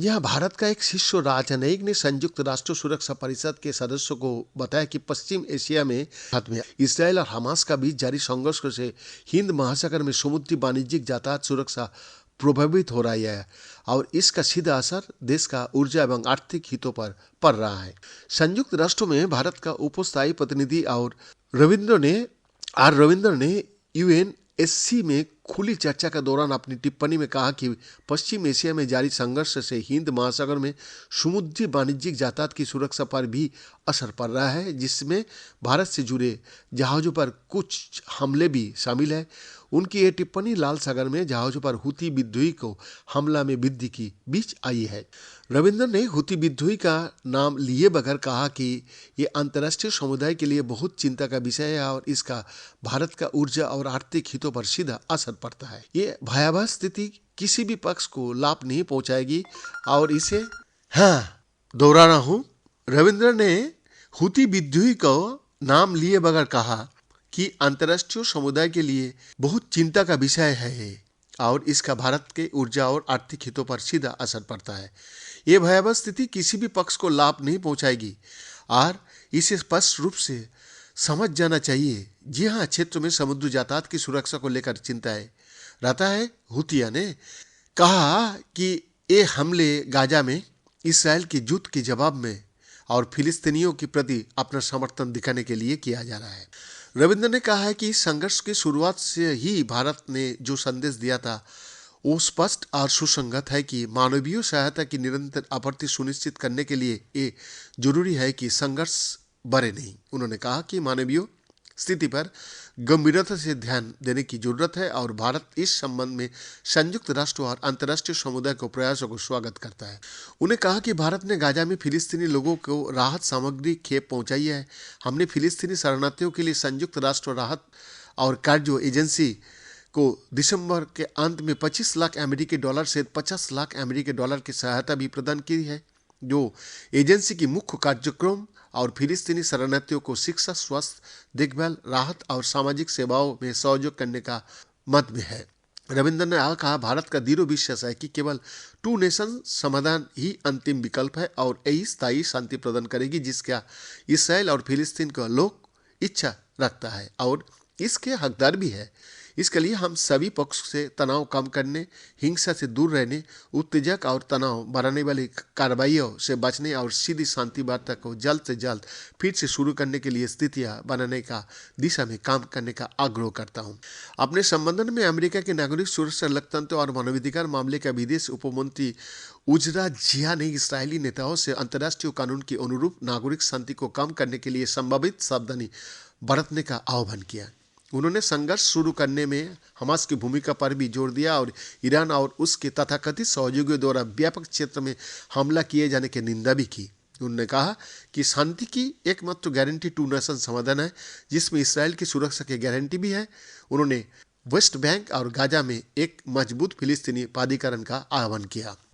यह भारत का एक शीर्ष राजनयिक ने संयुक्त राष्ट्र सुरक्षा परिषद के सदस्यों को बताया कि पश्चिम एशिया में इसराइल और हमास का बीच जारी संघर्ष से हिंद महासागर में समुद्री वाणिज्यिक यातायात सुरक्षा प्रभावित हो रही है और इसका सीधा असर देश का ऊर्जा एवं आर्थिक हितों पर पड़ रहा है। संयुक्त राष्ट्र में भारत का उपस्थायी प्रतिनिधि और रविंद्र ने यूएनएससी में खुली चर्चा के दौरान अपनी टिप्पणी में कहा कि पश्चिम एशिया में जारी संघर्ष से हिंद महासागर में समुद्री वाणिज्यिक यातायात की सुरक्षा पर भी असर पड़ रहा है, जिसमें भारत से जुड़े जहाजों पर कुछ हमले भी शामिल है। उनकी ये टिप्पणी लाल सागर में जहाजों पर हुती विद्रोही को हमला में वृद्धि की बीच आई है। रविंद्र ने हुती विद्रोही का नाम लिए बगैर कहा कि ये अंतर्राष्ट्रीय समुदाय के लिए बहुत चिंता का विषय है और इसका भारत का ऊर्जा और आर्थिक हितों पर सीधा असर पड़ता है। ये भयावह स्थिति किसी भी पक्ष को लाभ नहीं पहुंचाएगी और इसे दोहरा रहा हूं। रविंद्र ने हुती विद्रोही को नाम लिए बगैर कहा कि अंतर्राष्ट्रीय समुदाय के लिए बहुत चिंता का विषय है और इसका भारत के ऊर्जा और आर्थिक हितों पर सीधा असर पड़ता है। ये भयावह स्थिति किसी भी पक्ष को लाभ नहीं पहुंचाएगी और इसे स्पष्ट रूप से समझ जाना चाहिए। जी हाँ, क्षेत्र में समुद्री यातायात की सुरक्षा को लेकर चिंताएं रहता है। हुतिया ने कहा कि ये हमले गाजा में इसराइल के युद्ध के जवाब में और फिलिस्तीनियों के प्रति अपना समर्थन दिखाने के लिए किया जा रहा है। रविंद्र ने कहा है कि संघर्ष की शुरुआत से ही भारत ने जो संदेश दिया था वो स्पष्ट और सुसंगत है कि मानवीय सहायता की निरंतर आपूर्ति सुनिश्चित करने के लिए ये जरूरी है कि संघर्ष बढ़े नहीं। उन्होंने कहा कि मानवीय स्थिति पर गंभीरता से ध्यान देने की जरूरत है और भारत इस संबंध में संयुक्त राष्ट्र और अंतर्राष्ट्रीय समुदाय को प्रयासों को स्वागत करता है। उन्हें कहा कि भारत ने गाजा में फिलिस्तीनी लोगों को राहत सामग्री खेप पहुंचाई है। हमने फिलिस्तीनी शरणार्थियों के लिए संयुक्त राष्ट्र राहत और कार्य एजेंसी को दिसंबर के अंत में 25 लाख अमेरिकी डॉलर से 50 लाख अमेरिकी डॉलर की सहायता भी प्रदान की है, जो एजेंसी की मुख्य कार्यक्रम और फिलिस्तीनी शरणार्थियों को शिक्षा, स्वास्थ्य देखभाल, राहत और सामाजिक सेवाओं में सहयोग करने का मत में है। रविंद्र ने कहा, भारत का दृढ़ विश्वास है कि केवल 2 नेशन समाधान ही अंतिम विकल्प है और यही स्थायी शांति प्रदान करेगी जिसका इसराइल और फिलिस्तीन का लोग इच्छा रखता है और इसके हकदार भी है। इसके लिए हम सभी पक्ष से तनाव कम करने, हिंसा से दूर रहने, उत्तेजक और तनाव बढ़ाने वाली कार्रवाइयों से बचने और सीधी शांति वार्ता को जल्द से जल्द फिर से शुरू करने के लिए स्थितियां बनाने का दिशा में काम करने का आग्रह करता हूं। अपने संबंधन में अमेरिका के नागरिक सुरक्षा, लोकतंत्र और मानवाधिकार मामले का विदेश उपमंत्री उजरा जिया ने इसराइली नेताओं से अंतर्राष्ट्रीय कानून के अनुरूप नागरिक शांति को कम करने के लिए संभावित सावधानी बरतने का आह्वान किया। उन्होंने संघर्ष शुरू करने में हमास की भूमिका पर भी जोर दिया और ईरान और उसके तथाकथित सहयोगियों द्वारा व्यापक क्षेत्र में हमला किए जाने की निंदा भी की। उन्होंने कहा कि शांति की एकमात्र गारंटी 2 नेशन समाधान है, जिसमें इसराइल की सुरक्षा की गारंटी भी है। उन्होंने वेस्ट बैंक और गाजा में एक मजबूत फिलिस्तीनी प्राधिकरण का आह्वान किया।